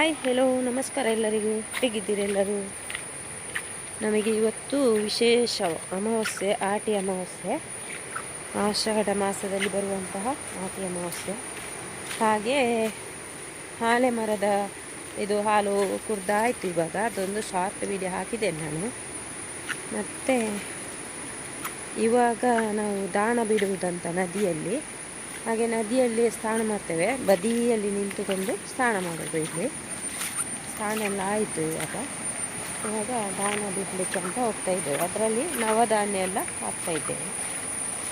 Hi hello ನಮಸ್ಕಾರ ಎಲ್ಲರಿಗೂ. ಹೇಗಿದ್ದೀರಿ ಎಲ್ಲರೂ? ನಮಗೆ ಇವತ್ತು ವಿಶೇಷ ಅಮಾವಾಸ್ಯೆ, ಆಟಿ ಅಮಾವಾಸ್ಯೆ, ಆಷಾಢ ಮಾಸದಲ್ಲಿ ಬರುವಂತಹ ಆಟಿ ಅಮಾವಾಸ್ಯೆ. ಹಾಗೆ ಆಲೆ ಮರದ ಇದು ಹಾಲು ಕುಡ್ದಾಯಿತು. ಇವಾಗ ಅದೊಂದು ಶಾರ್ಟ್ ವಿಡಿಯೋ ಹಾಕಿದ್ದೇನೆ ನಾನು. ಮತ್ತು ಇವಾಗ ನಾವು ದಾಣ ಬಿಡುವುದಂತ ನದಿಯಲ್ಲಿ. ಹಾಗೆ ನದಿಯಲ್ಲಿ ಸ್ನಾನ ಮಾಡ್ತೇವೆ, ಬದಿಯಲ್ಲಿ ನಿಂತುಕೊಂಡು ಸ್ನಾನ ಮಾಡೋದು. ಇಲ್ಲಿ ಸ್ನಾನ ಎಲ್ಲ ಆಯಿತು. ಇವಾಗ ದಾಣ ಬಿಡಲಿಕ್ಕೆ ಅಂತ ಹೋಗ್ತಾ ಇದ್ದೇವೆ. ಅದರಲ್ಲಿ ನವಧಾನ್ಯ ಎಲ್ಲ ಹಾಕ್ತಾ ಇದ್ದೇವೆ,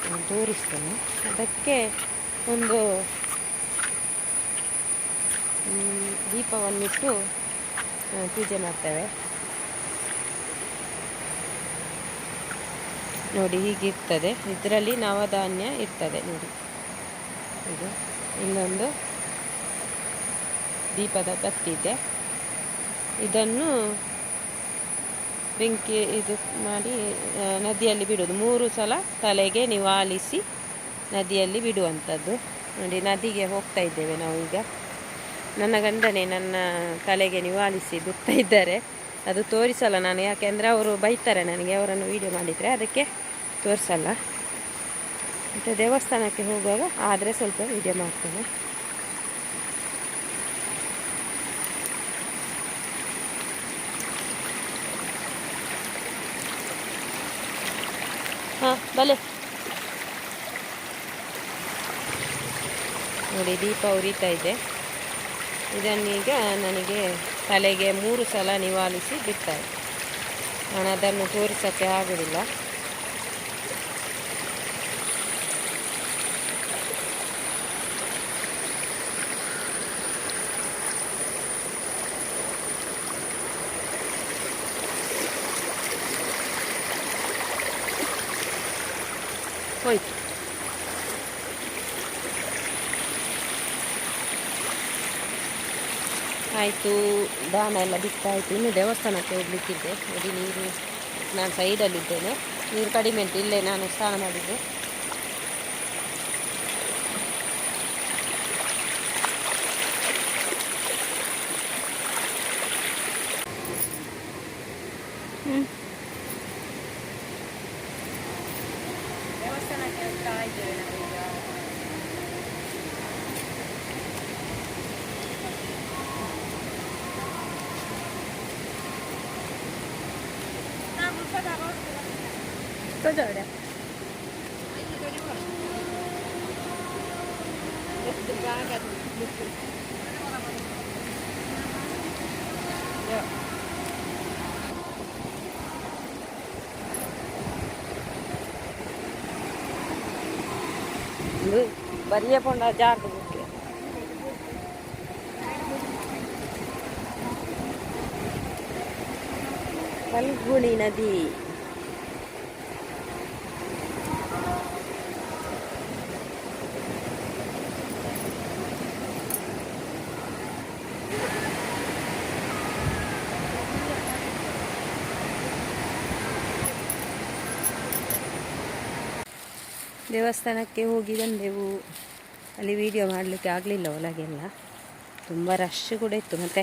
ನಾನು ತೋರಿಸ್ತೇನೆ. ಅದಕ್ಕೆ ಒಂದು ದೀಪವನ್ನಿಟ್ಟು ಪೂಜೆ ಮಾಡ್ತೇವೆ. ನೋಡಿ, ಹೀಗಿರ್ತದೆ. ಇದರಲ್ಲಿ ನವಧಾನ್ಯ ಇರ್ತದೆ ನೋಡಿ. ಇದು ಇನ್ನೊಂದು ದೀಪದ ಬತ್ತಿದೆ. ಇದನ್ನು ಬೆಂಕಿ ಇದು ಮಾಡಿ ನದಿಯಲ್ಲಿ ಬಿಡೋದು. 3 ಸಲ ತಲೆಗೆ ನಿವಾಳಿಸಿ ನದಿಯಲ್ಲಿ ಬಿಡುವಂಥದ್ದು. ನೋಡಿ, ನದಿಗೆ ಹೋಗ್ತಾ ಇದ್ದೇವೆ ನಾವು ಈಗ. ನನ್ನ ಗಂಡನೇ ನನ್ನ ತಲೆಗೆ ನಿವಾಳಿಸಿ ಬಿಡ್ತಾ ಇದ್ದಾರೆ. ಅದು ತೋರಿಸಲ್ಲ ನಾನು, ಯಾಕೆಂದರೆ ಅವರು ಬೈತಾರೆ ನನಗೆ, ಅವರನ್ನು ವೀಡಿಯೋ ಮಾಡಿದರೆ. ಅದಕ್ಕೆ ತೋರಿಸಲ್ಲ. ಮತ್ತು ದೇವಸ್ಥಾನಕ್ಕೆ ಹೋಗುವಾಗ ಆದರೆ ಸ್ವಲ್ಪ ವೀಡಿಯೋ ಮಾಡ್ತೇನೆ. ಹಾಂ ಬಲೆ ನೋಡಿ, ದೀಪ ಉರಿತಾ ಇದೆ. ಇದನ್ನೀಗ ನನಗೆ ತಲೆಗೆ 3 ಸಲ ನಿವಾಳಿಸಿ ಬಿಡ್ತಾರೆ. ನಾನು ಅದನ್ನು ತೋರಿಸೋಕ್ಕೆ ಆಗೋದಿಲ್ಲ. ಹೋಯ್ತು. ಆಯಿತು, ದಾನ ಎಲ್ಲ ಬಿಟ್ಟಾಯಿತು. ಇನ್ನು ದೇವಸ್ಥಾನಕ್ಕೆ ಹೋಗ್ಲಿಕ್ಕಿದ್ದೆ. ನೋಡಿ, ನೀರು ನಾನು ಸೈಡಲ್ಲಿದ್ದೇನೆ. ನೀರು ಕಡಿಮೆ ಉಂಟು, ಇಲ್ಲೇ ನಾನು ಸ್ನಾನ ಮಾಡಿದ್ದೆ. ದೇವಸ್ಥಾನಕ್ಕೆ ಹೋಗ್ತಾ ಇದ್ದೇವೆ ನಾವೀಗ. Cos'era? बढ़िया पोंडा जार फल्गुनी नदी. ದೇವಸ್ಥಾನಕ್ಕೆ ಹೋಗಿ ಬಂದೆವು. ಅಲ್ಲಿ ವೀಡಿಯೋ ಮಾಡಲಿಕ್ಕೆ ಆಗಲಿಲ್ಲ, ಒಳಗೆಲ್ಲ ತುಂಬ ರಶ್ ಕೂಡ ಇತ್ತು. ಮತ್ತು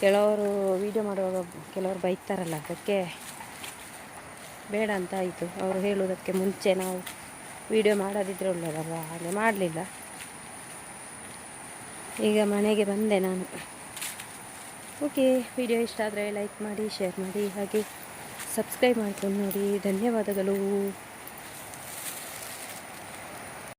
ಕೆಲವರು ವೀಡಿಯೋ ಮಾಡುವಾಗ ಕೆಲವರು ಬೈತಾರಲ್ಲ, ಅದಕ್ಕೆ ಬೇಡ ಅಂತ ಆಯಿತು. ಅವರು ಹೇಳುವುದಕ್ಕೆ ಮುಂಚೆ ನಾವು ವೀಡಿಯೋ ಮಾಡೋದಿದ್ರೆ ಒಳ್ಳೆಯದಲ್ಲ, ಹಾಗೆ ಮಾಡಲಿಲ್ಲ. ಈಗ ಮನೆಗೆ ಬಂದೆ ನಾನು. ಓಕೆ, ವಿಡಿಯೋ ಇಷ್ಟ ಆದರೆ ಲೈಕ್ ಮಾಡಿ, ಶೇರ್ ಮಾಡಿ, ಹಾಗೆ ಸಬ್ಸ್ಕ್ರೈಬ್ ಮಾಡ್ಕೊಂಡು ನೋಡಿ. ಧನ್ಯವಾದಗಳು.